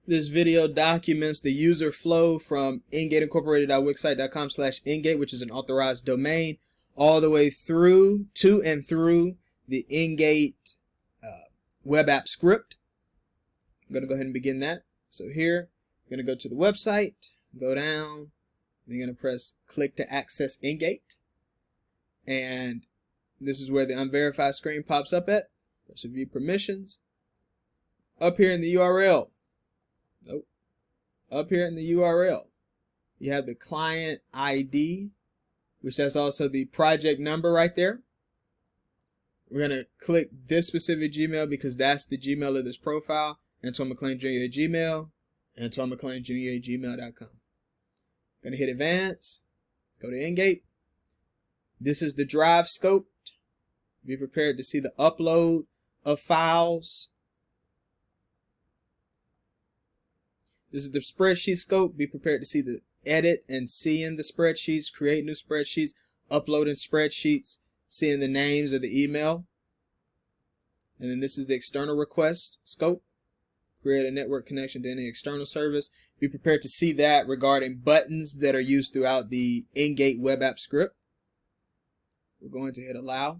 This video documents the user flow from Eng8 Incorporated.wixsite.com/Eng8, which is an authorized domain, all the way through to and through the Eng8 web app script. I'm going to go ahead and begin that. So here, I'm going to go to the website, go down, and you're going to press click to access Eng8. And this is where the unverified screen pops up at. Press review permissions. Up here in the URL. Nope. Up here in the URL, you have the client ID, which that's also the project number right there. We're going to click this specific Gmail because that's the Gmail of this profile. Antoine McLean Jr. at Gmail, Antoine McLean Jr. at gmail.com. Going to hit advance, go to Eng8. This is the drive scoped. Be prepared to see the upload of files. This is the spreadsheet scope. Be prepared to see the edit and seeing the spreadsheets, create new spreadsheets, uploading spreadsheets, seeing the names of the email. And then this is the external request scope. Create a network connection to any external service. Be prepared to see that regarding buttons that are used throughout the Eng8 web app script. We're going to hit allow.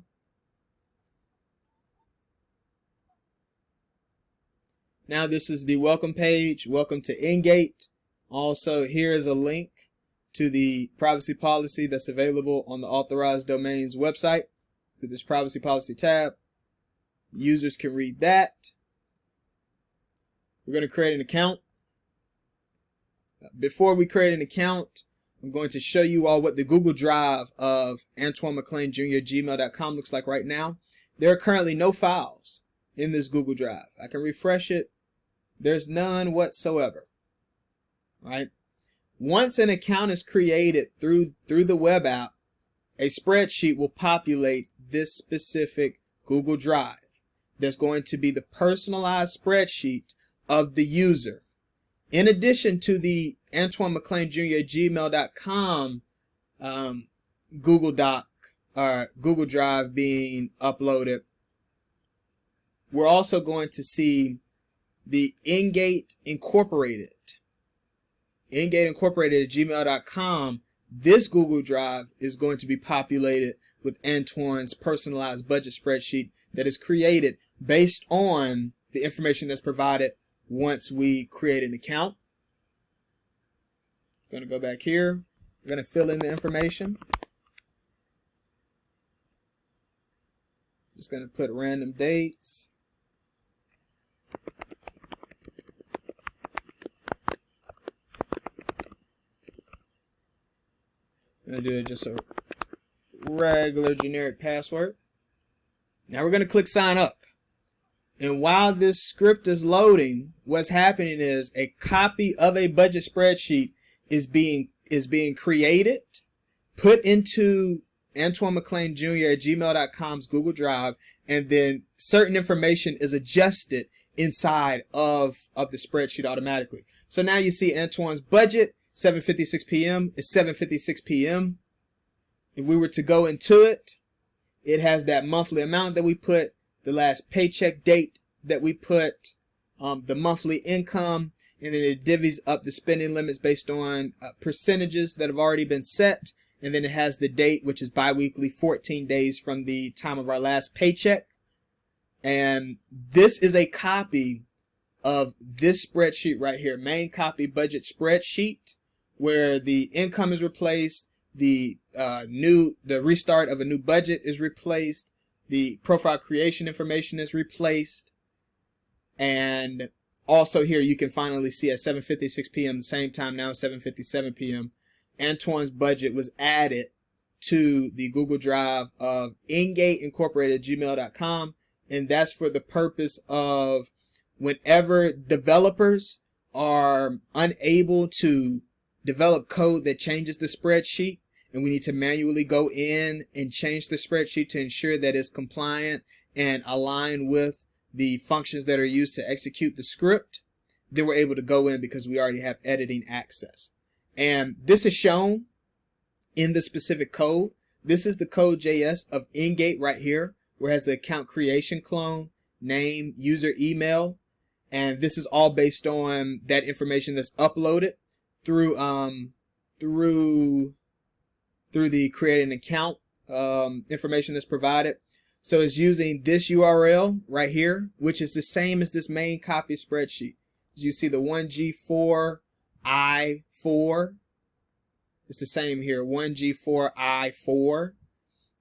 Now this is the welcome page. Welcome to Eng8. Also, here is a link to the privacy policy that's available on the authorized domains website through this privacy policy tab. Users can read that. We're going to create an account. Before we create an account, I'm going to show you all what the Google Drive of Antoine McLean Jr. at gmail.com looks like right now. There are currently no files in this Google Drive. I can refresh it. There's none whatsoever. Right? Once an account is created through the web app, a spreadsheet will populate this specific Google Drive. That's going to be the personalized spreadsheet of the user. In addition to the Antoine McLean Jr. at gmail.com Google Doc or Google Drive being uploaded, we're also going to see the Eng8 Incorporated. Eng8 Incorporated at gmail.com. This Google Drive is going to be populated with Antoine's personalized budget spreadsheet that is created based on the information that's provided once we create an account. I'm going to go back here. We're going to fill in the information. Just going to put random dates. I'm going to do just a regular generic password. Now we're going to click sign up. And while this script is loading, what's happening is a copy of a budget spreadsheet is being created, put into Antoine McLean Jr. at gmail.com's Google Drive, and then certain information is adjusted inside of the spreadsheet automatically. So now you see Antoine's budget, 7:56 p.m. It's 7:56 p.m. If we were to go into it, it has that monthly amount that we put, the last paycheck date that we put, the monthly income, and then it divvies up the spending limits based on percentages that have already been set. And then it has the date, which is bi-weekly, 14 days from the time of our last paycheck. And this is a copy of this spreadsheet right here, main copy budget spreadsheet, where the income is replaced, the restart of a new budget is replaced, the profile creation information is replaced, and also here you can finally see at 7:56 p.m. the same time now, 7:57 p.m. Antoine's budget was added to the Google Drive of Eng8 Incorporated gmail.com, and that's for the purpose of whenever developers are unable to develop code that changes the spreadsheet, and we need to manually go in and change the spreadsheet to ensure that it's compliant and aligned with the functions that are used to execute the script, then we're able to go in because we already have editing access. And this is shown in the specific code. This is the code.js of Eng8 right here, where it has the account creation clone, name, user email, And this is all based on that information that's uploaded through through the create an account information that's provided. So it's using this URL right here, which is the same as this main copy spreadsheet. As you see, the 1G4I4, it's the same here, 1G4I4.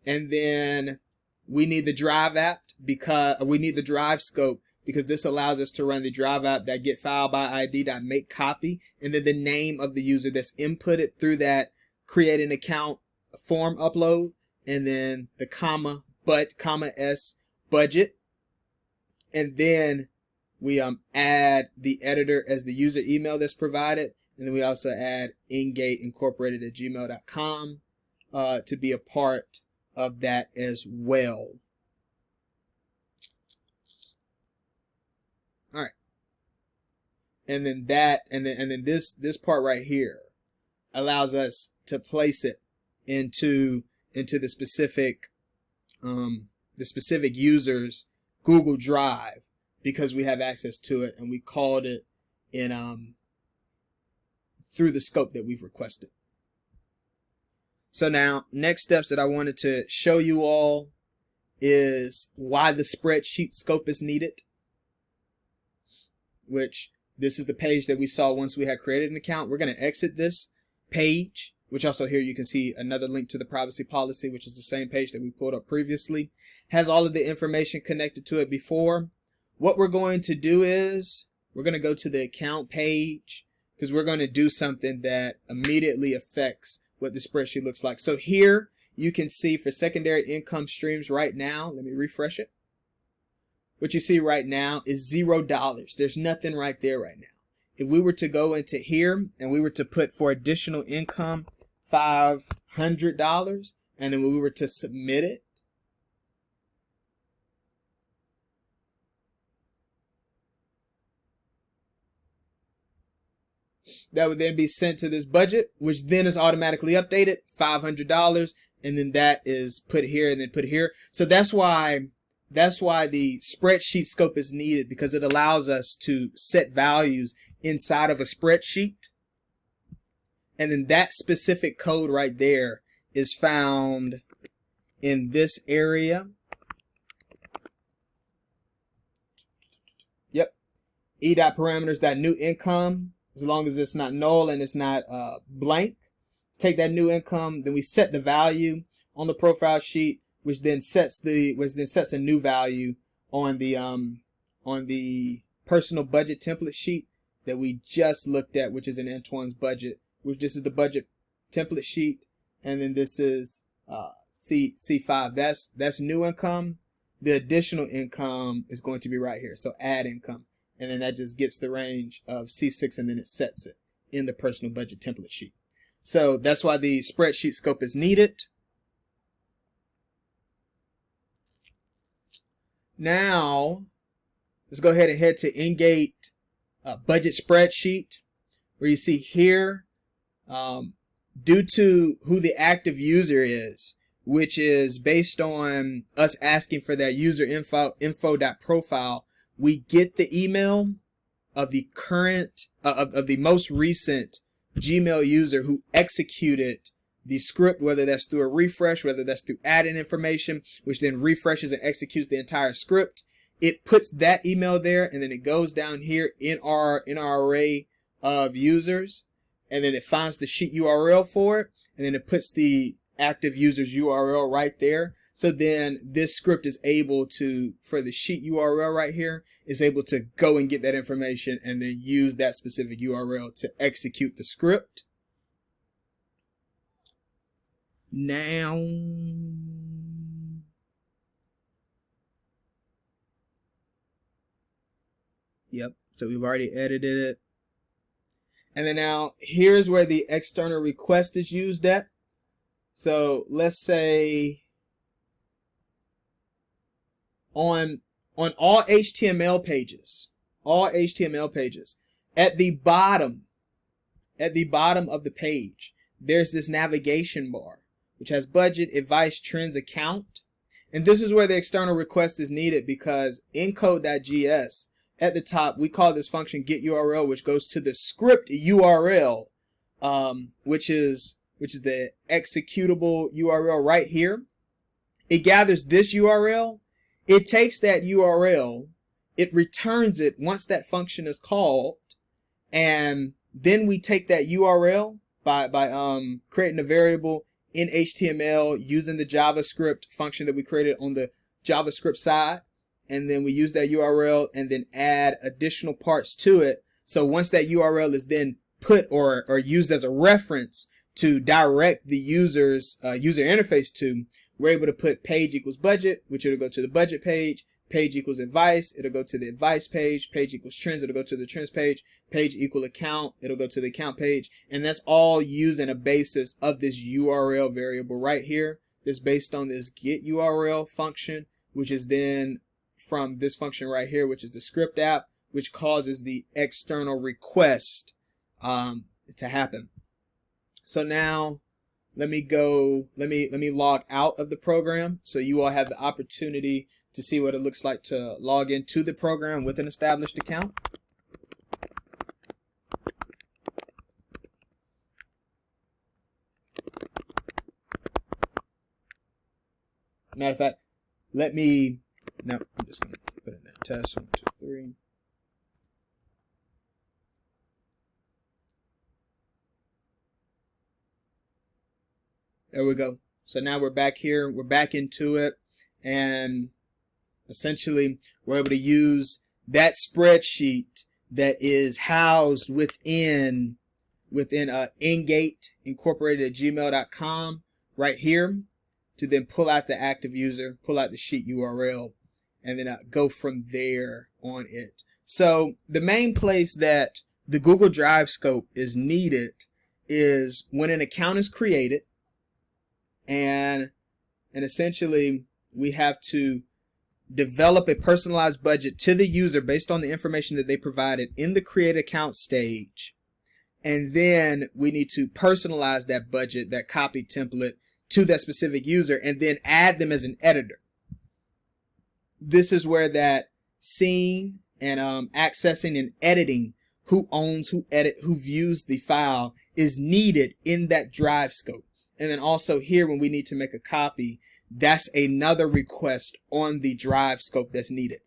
And then we need the drive app because we need the drive scope, because this allows us to run the drive app.getFileById.makeCopy, and then the name of the user that's inputted through that create an account form upload, and then the comma S budget, and then we add the editor as the user email that's provided, and then we also add Eng8 incorporated at gmail.com to be a part of that as well. All right, and then this part right here allows us to place it into the specific user's Google Drive, because we have access to it and we called it in through the scope that we've requested. So now, next steps that I wanted to show you all is why the spreadsheet scope is needed, which this is the page that we saw once we had created an account. We're going to exit this page, which also here you can see another link to the privacy policy, which is the same page that we pulled up previously. Has all of the information connected to it before. What we're going to do is we're going to go to the account page, because we're going to do something that immediately affects what the spreadsheet looks like. So here you can see for secondary income streams right now, let me refresh it. What you see right now is $0. There's nothing right there right now. If we were to go into here and we were to put for additional income $500, and then when we were to submit it, that would then be sent to this budget, which then is automatically updated, $500, and then that is put here and then put here. So that's why the spreadsheet scope is needed, because it allows us to set values inside of a spreadsheet. And then that specific code right there is found in this area. Yep. E.parameters.new income, as long as it's not null and it's not blank. Take that new income, then we set the value on the profile sheet, which then sets a new value on the personal budget template sheet that we just looked at, which is in Antoine's budget, which this is the budget template sheet, and then this is C5. That's new income. The additional income is going to be right here. So add income, and then that just gets the range of C6, and then it sets it in the personal budget template sheet. So that's why the spreadsheet scope is needed. Now, let's go ahead and head to Eng8 budget spreadsheet, where you see here, due to who the active user is, which is based on us asking for that user info.profile, we get the email of the current, of the most recent Gmail user who executed the script, whether that's through a refresh, whether that's through add-in information, which then refreshes and executes the entire script. It puts that email there, and then it goes down here in our array of users, and then it finds the sheet URL for it, and then it puts the active user's URL right there. So then this script is able to, for the sheet URL right here, is able to go and get that information and then use that specific URL to execute the script. Now, yep, so we've already edited it. And then now here's where the external request is used at. So let's say on all HTML pages, at the bottom of the page, there's this navigation bar, which has budget, advice, trends, account. And this is where the external request is needed, because encode.js at the top, we call this function get URL, which goes to the script URL, which is the executable URL right here. It gathers this URL. It takes that URL. It returns it once that function is called. And then we take that URL by creating a variable in HTML using the JavaScript function that we created on the JavaScript side. And then we use that URL and then add additional parts to it. So once that URL is then put or used as a reference to direct the user's user interface to, we're able to put page equals budget, which it'll go to the budget page. Page equals advice, it'll go to the advice page. Page equals trends, it'll go to the trends page. Page equal account, it'll go to the account page. And that's all using a basis of this URL variable right here. That's based on this get URL function, which is then from this function right here, which is the script app, which causes the external request to happen. So now let me log out of the program so you all have the opportunity to see what it looks like to log into the program with an established account. Matter of fact, I'm just going to put in that test 1, 2, 3. There we go. So now we're back here. We're back into it. And essentially, we're able to use that spreadsheet that is housed within Eng8 incorporated at gmail.com right here to then pull out the active user, pull out the sheet URL, and then go from there on it. So the main place that the Google Drive scope is needed is when an account is created, and essentially we have to develop a personalized budget to the user based on the information that they provided in the create account stage. And then we need to personalize that budget, that copy template to that specific user, and then add them as an editor. This is where that seeing and accessing and editing who owns, who views the file is needed in that drive scope. And then also here, when we need to make a copy, that's another request on the drive scope that's needed.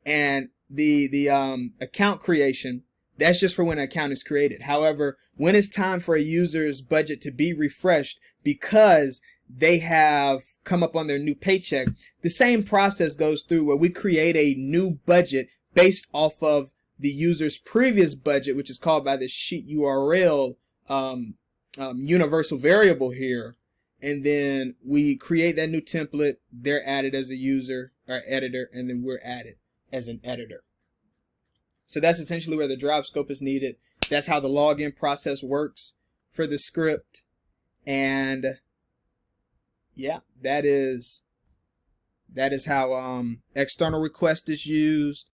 And the account creation, that's just for when an account is created. However, when it's time for a user's budget to be refreshed because they have come up on their new paycheck, the same process goes through where we create a new budget based off of the user's previous budget, which is called by the sheet URL universal variable here. And then we create that new template. They're added as a user or editor, and then we're added as an editor. So that's essentially where the drive scope is needed. That's how the login process works for the script. And yeah, that is how external request is used.